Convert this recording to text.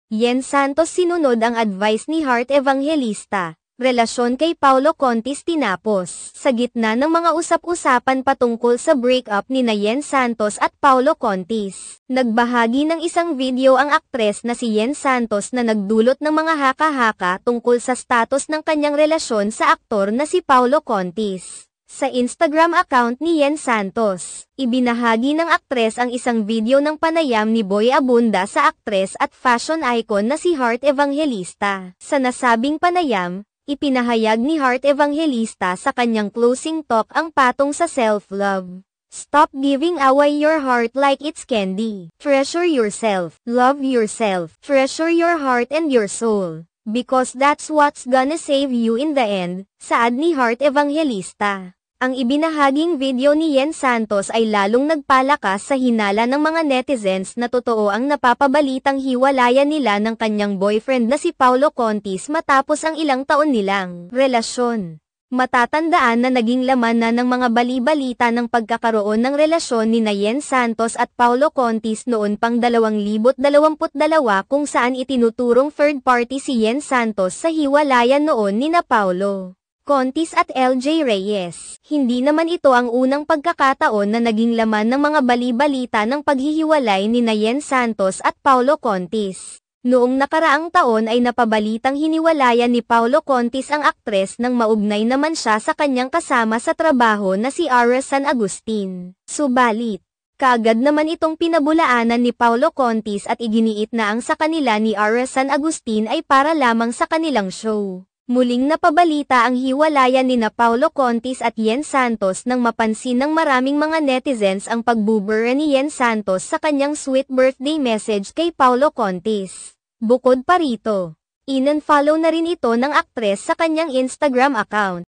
Yen Santos sinunod ang advice ni Heart Evangelista. Relasyon kay Paulo Contis tinapos. Sa gitna ng mga usap-usapan patungkol sa breakup ni Yen Santos at Paulo Contis, nagbahagi ng isang video ang aktres na si Yen Santos na nagdulot ng mga haka-haka tungkol sa status ng kanyang relasyon sa aktor na si Paulo Contis. Sa Instagram account ni Yen Santos, ibinahagi ng aktres ang isang video ng panayam ni Boy Abunda sa aktres at fashion icon na si Heart Evangelista. Sa nasabing panayam, ipinahayag ni Heart Evangelista sa kanyang closing talk ang patong sa self-love. Stop giving away your heart like it's candy. Treasure yourself. Love yourself. Treasure your heart and your soul. Because that's what's gonna save you in the end, saad ni Heart Evangelista. Ang ibinahaging video ni Yen Santos ay lalong nagpalakas sa hinala ng mga netizens na totoo ang napapabalitang hiwalayan nila ng kanyang boyfriend na si Paulo Contis matapos ang ilang taon nilang relasyon. Matatandaan na naging laman na ng mga bali-balita ng pagkakaroon ng relasyon ni Yen Santos at Paulo Contis noon pang 2022 kung saan itinuturong third party si Yen Santos sa hiwalayan noon ni Paulo Contis at LJ Reyes. Hindi naman ito ang unang pagkakataon na naging laman ng mga bali-balita ng paghihiwalay ni Yen Santos at Paulo Contis. Noong nakaraang taon ay napabalitang hiniwalayan ni Paulo Contis ang aktres nang maugnay naman siya sa kanyang kasama sa trabaho na si Ara San Agustin. Subalit, kaagad naman itong pinabulaanan ni Paulo Contis at iginiit na ang sa kanila ni Ara San Agustin ay para lamang sa kanilang show. Muling napabalita ang hiwalayan ni Paulo Contis at Yen Santos nang mapansin ng maraming mga netizens ang pagbubura ni Yen Santos sa kanyang sweet birthday message kay Paulo Contis. Bukod pa rito, in-unfollow na rin ito ng aktres sa kanyang Instagram account.